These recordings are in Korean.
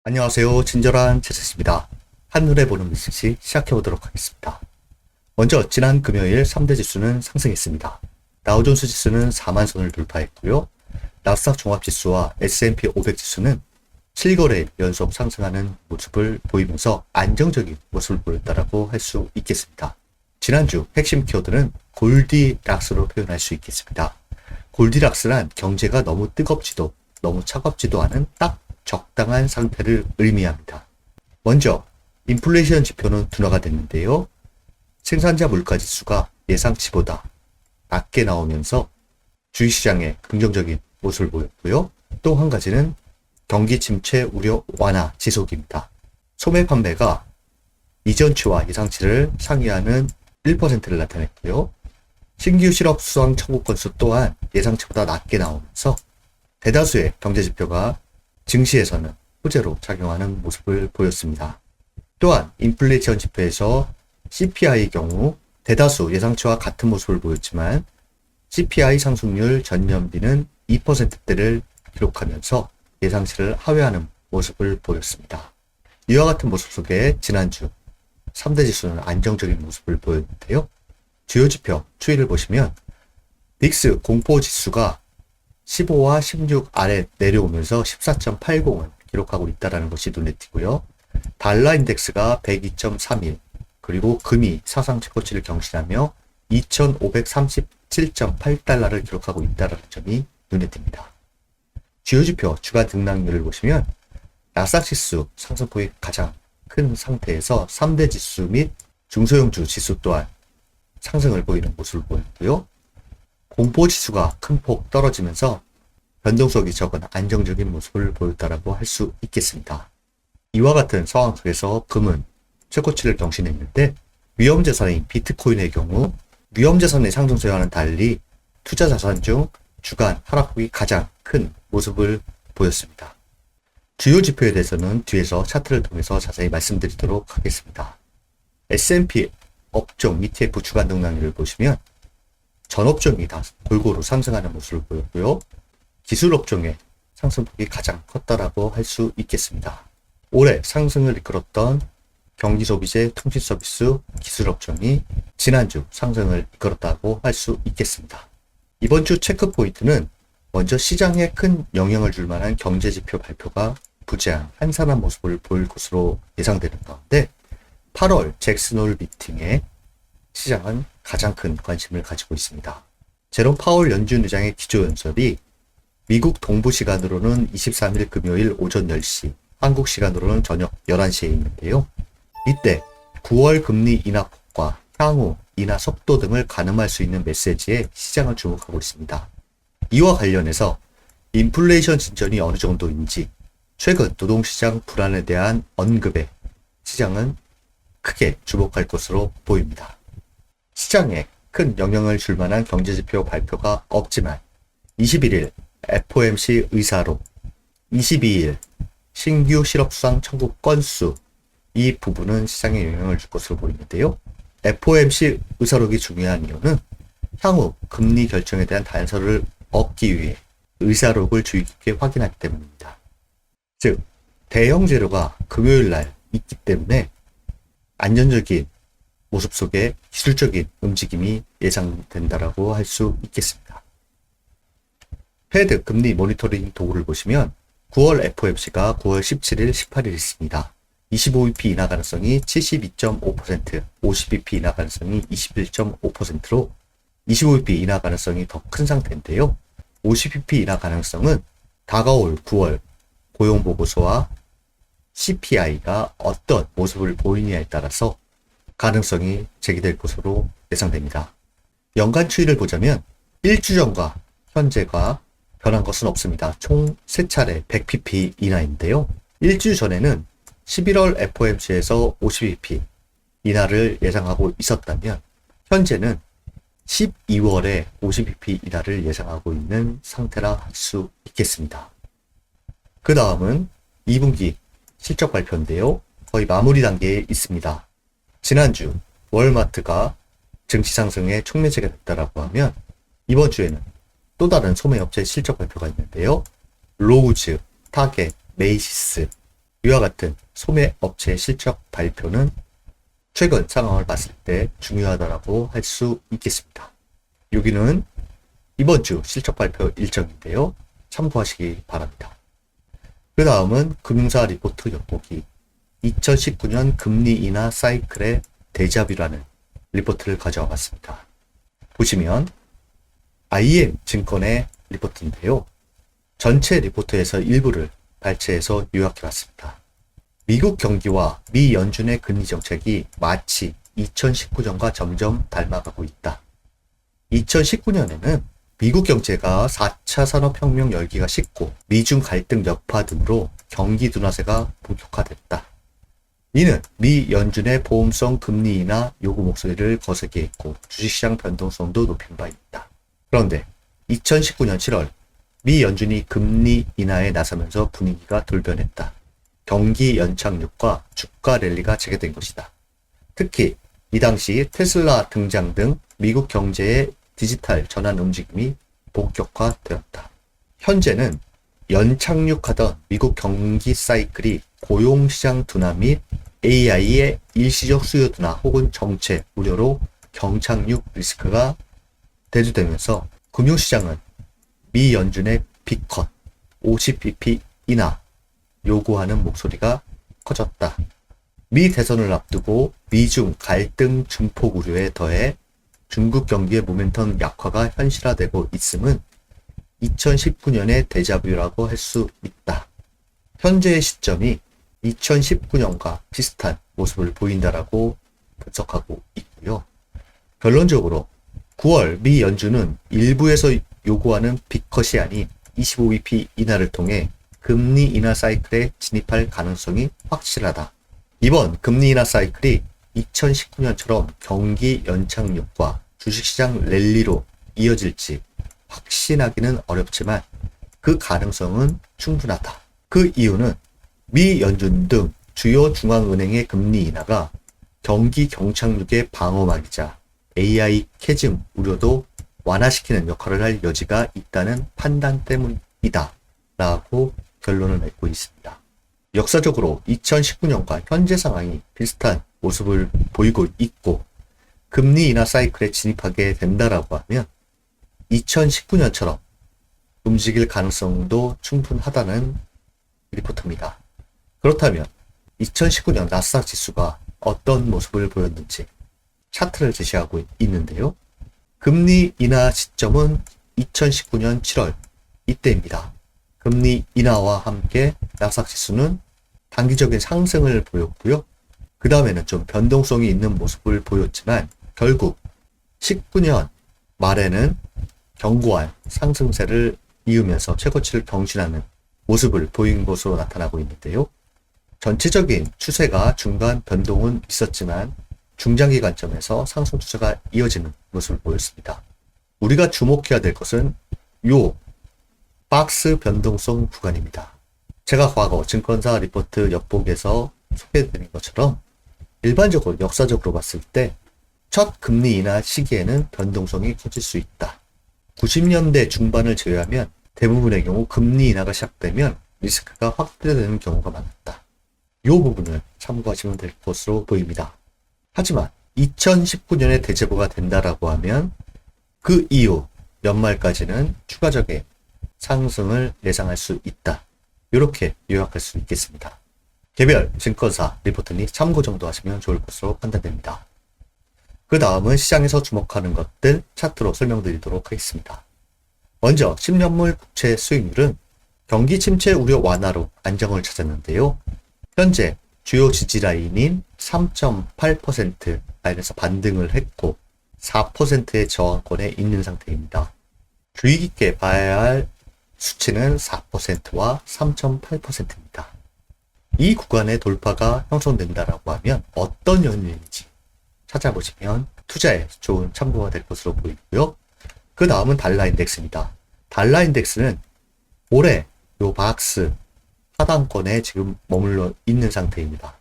안녕하세요. 친절한 채채입니다. 한눈에 보는 미스시 시작해보도록 하겠습니다. 먼저 지난 금요일 3대 지수는 상승했습니다. 다우존스 지수는 4만 선을 돌파했고요. 나스닥 종합지수와 S&P 500 지수는 7거래일 연속 상승하는 모습을 보이면서 안정적인 모습을 보였다고 할 수 있겠습니다. 지난주 핵심 키워드는 골디락스로 표현할 수 있겠습니다. 골디락스란 경제가 너무 뜨겁지도 너무 차갑지도 않은 딱 적당한 상태를 의미합니다. 먼저 인플레이션 지표는 둔화가 됐는데요. 생산자 물가지수가 예상치보다 낮게 나오면서 주식시장에 긍정적인 모습을 보였고요. 또 한 가지는 경기 침체 우려 완화 지속입니다. 소매 판매가 이전치와 예상치를 상회하는 1%를 나타냈고요. 신규 실업 수상 청구 건수 또한 예상치보다 낮게 나오면서 대다수의 경제지표가 증시에서는 호재로 작용하는 모습을 보였습니다. 또한 인플레이션 지표에서 CPI의 경우 대다수 예상치와 같은 모습을 보였지만 CPI 상승률 전년비는 2%대를 기록하면서 예상치를 하회하는 모습을 보였습니다. 이와 같은 모습 속에 지난주 3대 지수는 안정적인 모습을 보였는데요. 주요 지표 추이를 보시면 빅스 공포지수가 15와 16 아래 내려오면서 14.80을 기록하고 있다는 것이 눈에 띄고요. 달러 인덱스가 102.31 그리고 금이 사상 최고치를 경신하며 2,537.8달러를 기록하고 있다는 점이 눈에 띕니다. 주요 지표 주간 등락률을 보시면 나스닥 지수 상승폭이 가장 큰 상태에서 3대 지수 및 중소형주 지수 또한 상승을 보이는 모습을 보였고요. 공포지수가 큰 폭 떨어지면서 변동성이 적은 안정적인 모습을 보였다고 할 수 있겠습니다. 이와 같은 상황 속에서 금은 최고치를 경신했는데 위험자산인 비트코인의 경우 위험자산의 상승세와는 달리 투자자산 중 주간 하락폭이 가장 큰 모습을 보였습니다. 주요 지표에 대해서는 뒤에서 차트를 통해서 자세히 말씀드리도록 하겠습니다. S&P 업종 ETF 주간 등락률을 보시면 전 업종이 다 골고루 상승하는 모습을 보였고요. 기술 업종의 상승폭이 가장 컸다라고 할 수 있겠습니다. 올해 상승을 이끌었던 경기소비재, 통신서비스, 기술 업종이 지난주 상승을 이끌었다고 할 수 있겠습니다. 이번 주 체크 포인트는 먼저 시장에 큰 영향을 줄 만한 경제지표 발표가 부재한 한산한 모습을 보일 것으로 예상되는 가운데 8월 잭슨홀 미팅에 시장은 가장 큰 관심을 가지고 있습니다. 제롬 파월 연준 의장의 기조연설이 미국 동부 시간으로는 23일 금요일 오전 10시, 한국 시간으로는 저녁 11시에 있는데요. 이때 9월 금리 인하 폭과 향후 인하 속도 등을 가늠할 수 있는 메시지에 시장을 주목하고 있습니다. 이와 관련해서 인플레이션 진전이 어느 정도인지 최근 노동시장 불안에 대한 언급에 시장은 크게 주목할 것으로 보입니다. 시장에 큰 영향을 줄 만한 경제지표 발표가 없지만 21일 FOMC 의사록, 22일 신규 실업수당 청구 건수 이 부분은 시장에 영향을 줄 것으로 보이는데요. FOMC 의사록이 중요한 이유는 향후 금리 결정에 대한 단서를 얻기 위해 의사록을 주의 깊게 확인하기 때문입니다. 즉, 대형 재료가 금요일 날 있기 때문에 안전적인 모습 속에 기술적인 움직임이 예상된다라고 할 수 있겠습니다. 페드 금리 모니터링 도구를 보시면 9월 FOMC가 9월 17일, 18일 있습니다. 25bp 인하 가능성이 72.5%, 50bp 인하 가능성이 21.5%로 25bp 인하 가능성이 더 큰 상태인데요. 50bp 인하 가능성은 다가올 9월 고용보고서와 CPI가 어떤 모습을 보이느냐에 따라서 가능성이 제기될 것으로 예상됩니다. 연간 추이를 보자면 1주 전과 현재가 변한 것은 없습니다. 총 3차례 100pp 인하인데요. 1주 전에는 11월 FOMC에서 50bp 인하를 예상하고 있었다면 현재는 12월에 50bp 인하를 예상하고 있는 상태라 할 수 있겠습니다. 그 다음은 2분기 실적 발표인데요. 거의 마무리 단계에 있습니다. 지난주 월마트가 증시 상승에 촉매제가 됐다라고 하면 이번 주에는 또 다른 소매업체 실적 발표가 있는데요. 로우즈, 타겟, 메이시스 이와 같은 소매 업체의 실적 발표는 최근 상황을 봤을 때 중요하다고 할 수 있겠습니다. 여기는 이번 주 실적 발표 일정인데요. 참고하시기 바랍니다. 그 다음은 금융사 리포트 엿보기 2019년 금리 인하 사이클의 데자뷰라는 리포트를 가져와 봤습니다. 보시면 IM 증권의 리포트인데요. 전체 리포트에서 일부를 발췌해서 요약해 봤습니다. 미국 경기와 미 연준의 금리 정책이 마치 2019년과 점점 닮아가고 있다. 2019년에는 미국 경제가 4차 산업혁명 열기가 식고 미중 갈등 여파 등으로 경기 둔화세가 본격화됐다. 이는 미 연준의 보험성 금리 인하 요구 목소리를 거세게 했고 주식시장 변동성도 높인 바 있다. 그런데 2019년 7월 미 연준이 금리 인하에 나서면서 분위기가 돌변했다. 경기 연착륙과 주가 랠리가 재개된 것이다. 특히 이 당시 테슬라 등장 등 미국 경제의 디지털 전환 움직임이 본격화되었다. 현재는 연착륙하던 미국 경기 사이클이 고용시장 둔화 및 AI의 일시적 수요 둔화 혹은 정체 우려로 경착륙 리스크가 대두되면서 금융시장은 미 연준의 빅컷 50bp 인하 요구하는 목소리가 커졌다. 미 대선을 앞두고 미중 갈등 증폭 우려에 더해 중국 경기의 모멘텀 약화가 현실화되고 있음은 2019년의 데자뷰라고 할 수 있다. 현재의 시점이 2019년과 비슷한 모습을 보인다라고 분석하고 있고요. 결론적으로 9월 미 연준은 일부에서 요구하는 빅컷이 아닌 25bp 인하를 통해 금리 인하 사이클에 진입할 가능성이 확실하다. 이번 금리 인하 사이클이 2019년처럼 경기 연착륙과 주식시장 랠리로 이어질지 확신하기는 어렵지만 그 가능성은 충분하다. 그 이유는 미 연준 등 주요 중앙은행의 금리 인하가 경기 경착륙의 방어막이자 AI 캐즘 우려도 완화시키는 역할을 할 여지가 있다는 판단 때문이다. 라고 결론을 맺고 있습니다. 역사적으로 2019년과 현재 상황이 비슷한 모습을 보이고 있고 금리 인하 사이클에 진입하게 된다라고 하면 2019년처럼 움직일 가능성도 충분하다는 리포트입니다. 그렇다면 2019년 나스닥 지수가 어떤 모습을 보였는지 차트를 제시하고 있는데요. 금리 인하 시점은 2019년 7월 이때입니다. 금리 인하와 함께 나스닥 지수는 단기적인 상승을 보였고요. 그 다음에는 좀 변동성이 있는 모습을 보였지만 결국 19년 말에는 견고한 상승세를 이으면서 최고치를 경신하는 모습을 보인 것으로 나타나고 있는데요. 전체적인 추세가 중간 변동은 있었지만 중장기 관점에서 상승 추세가 이어지는 모습을 보였습니다. 우리가 주목해야 될 것은 요 박스 변동성 구간입니다. 제가 과거 증권사 리포트 엿보기에서 소개해드린 것처럼 일반적으로 역사적으로 봤을 때 첫 금리 인하 시기에는 변동성이 커질 수 있다. 90년대 중반을 제외하면 대부분의 경우 금리 인하가 시작되면 리스크가 확대되는 경우가 많았다. 이 부분을 참고하시면 될 것으로 보입니다. 하지만 2019년에 대제보가 된다라고 하면 그 이후 연말까지는 추가적인 상승을 예상할 수 있다. 이렇게 요약할 수 있겠습니다. 개별 증권사 리포트니 참고 정도 하시면 좋을 것으로 판단됩니다. 그 다음은 시장에서 주목하는 것들 차트로 설명드리도록 하겠습니다. 먼저 10년물 국채 수익률은 경기 침체 우려 완화로 안정을 찾았는데요. 현재 주요 지지라인인 3.8% 라인에서 반등을 했고 4%의 저항권에 있는 상태입니다. 주의 깊게 봐야 할 수치는 4%와 3.8%입니다. 이 구간의 돌파가 형성된다라고 하면 어떤 연유인지 찾아보시면 투자에 좋은 참고가 될 것으로 보이고요. 그 다음은 달러 인덱스입니다. 달러 인덱스는 올해 요 박스 하단권에 지금 머물러 있는 상태입니다.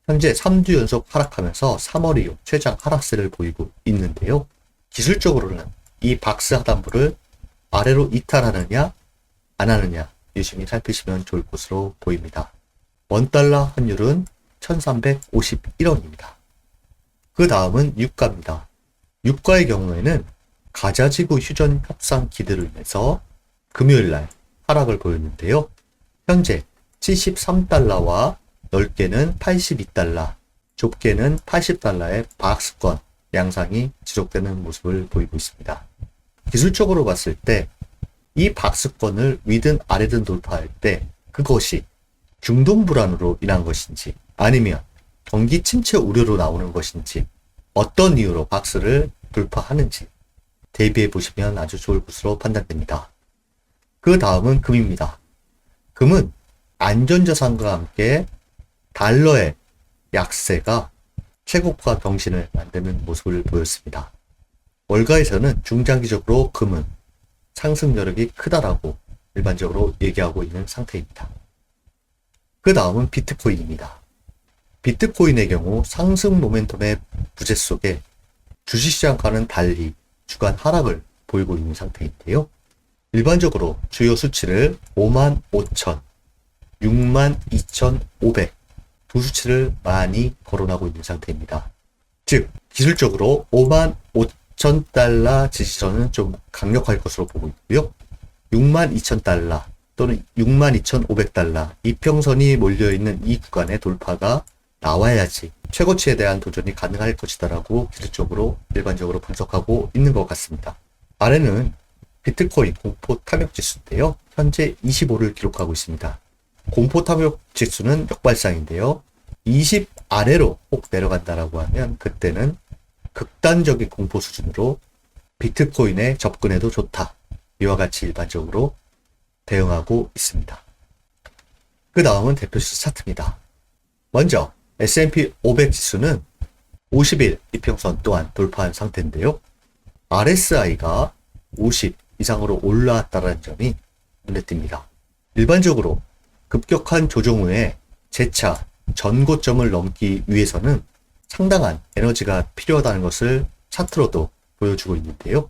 현재 3주 연속 하락하면서 3월 이후 최장 하락세를 보이고 있는데요. 기술적으로는 이 박스 하단부를 아래로 이탈하느냐 안 하느냐 유심히 살피시면 좋을 것으로 보입니다. 원달러 환율은 1351원입니다. 그 다음은 유가입니다. 유가의 경우에는 가자지구 휴전 협상 기대로 인해서 금요일날 하락을 보였는데요. 현재 73달러와 넓게는 82달러, 좁게는 80달러의 박스권 양상이 지속되는 모습을 보이고 있습니다. 기술적으로 봤을 때 이 박스권을 위든 아래든 돌파할 때 그것이 중동 불안으로 인한 것인지 아니면 경기 침체 우려로 나오는 것인지 어떤 이유로 박스를 돌파하는지 대비해 보시면 아주 좋을 것으로 판단됩니다. 그 다음은 금입니다. 금은 안전자산과 함께 달러의 약세가 최고가 병신을 만드는 모습을 보였습니다. 월가에서는 중장기적으로 금은 상승 여력이 크다라고 일반적으로 얘기하고 있는 상태입니다. 그 다음은 비트코인입니다. 비트코인의 경우 상승 모멘텀의 부재 속에 주식시장과는 달리 주간 하락을 보이고 있는 상태인데요. 일반적으로 주요 수치를 55,000, 62,500 두 수치를 많이 거론하고 있는 상태입니다. 즉 기술적으로 55,000달러 지지선은 좀 강력할 것으로 보고 있고요. 62,000달러 또는 62,500달러 이평선이 몰려있는 이 구간의 돌파가 나와야지 최고치에 대한 도전이 가능할 것이다라고 기술적으로 일반적으로 분석하고 있는 것 같습니다. 아래는 비트코인 공포 타격 지수인데요. 현재 25를 기록하고 있습니다. 공포 타격 지수는 역발상인데요. 20 아래로 꼭 내려간다라고 하면 그때는 극단적인 공포 수준으로 비트코인에 접근해도 좋다. 이와 같이 일반적으로 대응하고 있습니다. 그 다음은 대표수 차트입니다. 먼저 S&P 500 지수는 50일 이평선 또한 돌파한 상태인데요. RSI가 50 이상으로 올라왔다는 점이 눈에 띕니다. 일반적으로 급격한 조정 후에 재차 전고점을 넘기 위해서는 상당한 에너지가 필요하다는 것을 차트로도 보여주고 있는데요.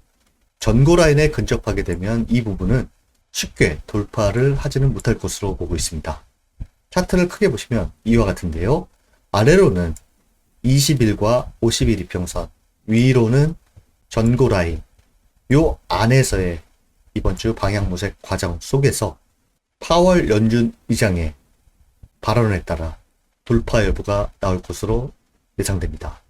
전고 라인에 근접하게 되면 이 부분은 쉽게 돌파를 하지는 못할 것으로 보고 있습니다. 차트를 크게 보시면 이와 같은데요. 아래로는 20일과 50일 이평선, 위로는 전고 라인, 요 안에서의 이번 주 방향모색 과정 속에서 파월 연준 의장의 발언에 따라 돌파 여부가 나올 것으로 예상됩니다.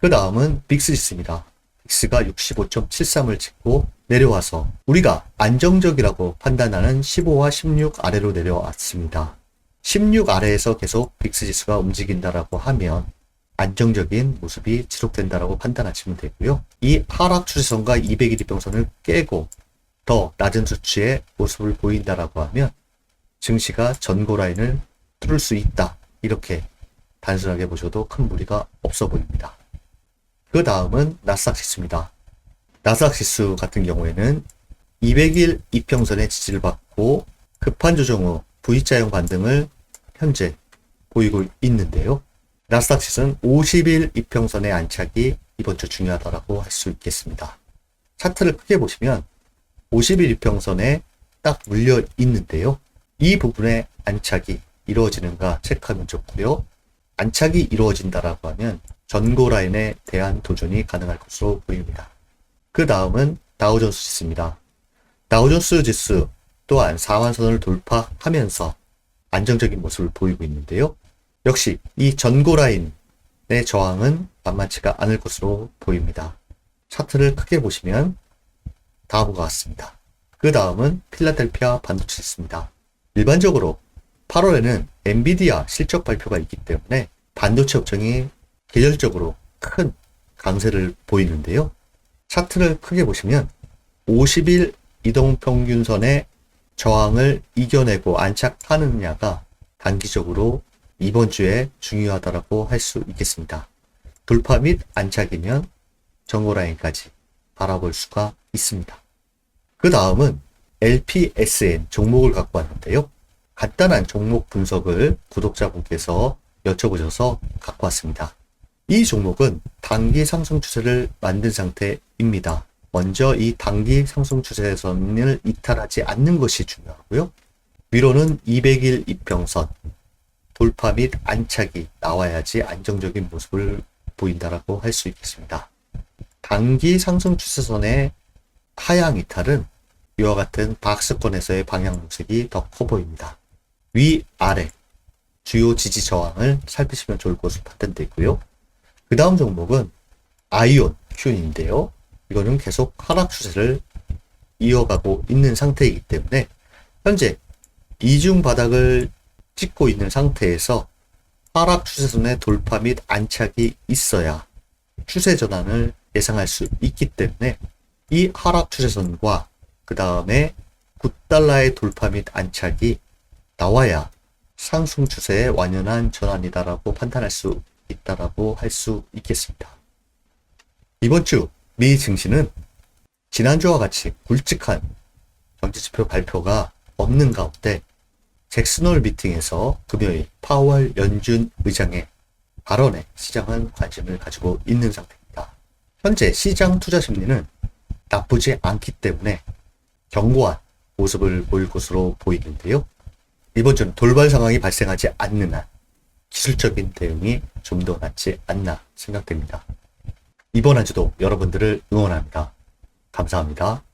그 다음은 빅스 지수입니다. 빅스가 65.73을 찍고 내려와서 우리가 안정적이라고 판단하는 15와 16 아래로 내려왔습니다. 16 아래에서 계속 빅스 지수가 움직인다라고 하면 안정적인 모습이 지속된다라고 판단하시면 되고요. 이 하락 추세선과 200일 이평선을 깨고 더 낮은 수치의 모습을 보인다라고 하면 증시가 전고 라인을 뚫을 수 있다. 이렇게 단순하게 보셔도 큰 무리가 없어 보입니다. 그 다음은 나스닥 지수입니다. 나스닥 지수 같은 경우에는 200일 이평선의 지지를 받고 급한 조정 후 V자형 반등을 현재 보이고 있는데요. 나스닥 지수는 50일 이평선의 안착이 이번 주 중요하다고 할 수 있겠습니다. 차트를 크게 보시면 50일 이평선에 딱 물려 있는데요. 이 부분의 안착이 이루어지는가 체크하면 좋고요. 안착이 이루어진다라고 하면 전고 라인에 대한 도전이 가능할 것으로 보입니다. 그 다음은 다우존스 지수입니다. 다우존스 지수 또한 4만선을 돌파하면서 안정적인 모습을 보이고 있는데요. 역시 이 전고 라인의 저항은 만만치가 않을 것으로 보입니다. 차트를 크게 보시면 다음과 같습니다. 그 다음은 필라델피아 반도체 지수입니다. 일반적으로 8월에는 엔비디아 실적 발표가 있기 때문에 반도체 업종이 계절적으로 큰 강세를 보이는데요. 차트를 크게 보시면 50일 이동평균선의 저항을 이겨내고 안착하느냐가 단기적으로 이번 주에 중요하다고 할 수 있겠습니다. 돌파 및 안착이면 전고라인까지 바라볼 수가 있습니다. 그 다음은 LPSN 종목을 갖고 왔는데요. 간단한 종목 분석을 구독자분께서 여쭤보셔서 갖고 왔습니다. 이 종목은 단기 상승 추세를 만든 상태입니다. 먼저 이 단기 상승 추세선을 이탈하지 않는 것이 중요하고요. 위로는 200일 이평선, 돌파 및 안착이 나와야지 안정적인 모습을 보인다라고 할 수 있겠습니다. 단기 상승 추세선의 하향 이탈은 이와 같은 박스권에서의 방향 모색이 더 커 보입니다. 위, 아래 주요 지지 저항을 살피시면 좋을 것으로 판단되고요. 그 다음 종목은 아이온 큐인데요. 이거는 계속 하락 추세를 이어가고 있는 상태이기 때문에 현재 이중 바닥을 찍고 있는 상태에서 하락 추세선의 돌파 및 안착이 있어야 추세 전환을 예상할 수 있기 때문에 이 하락 추세선과 그 다음에 9달러의 돌파 및 안착이 나와야 상승 추세의 완연한 전환이다라고 판단할 수 있다라고 할 수 있겠습니다. 이번 주 미 증시는 지난주와 같이 굵직한 경제지표 발표가 없는 가운데 잭슨홀 미팅에서 금요일 파월 연준 의장의 발언에 시장은 관심을 가지고 있는 상태입니다. 현재 시장 투자 심리는 나쁘지 않기 때문에 견고한 모습을 보일 것으로 보이는데요. 이번 주는 돌발 상황이 발생하지 않는 한 기술적인 대응이 좀 더 낫지 않나 생각됩니다. 이번 한 주도 여러분들을 응원합니다. 감사합니다.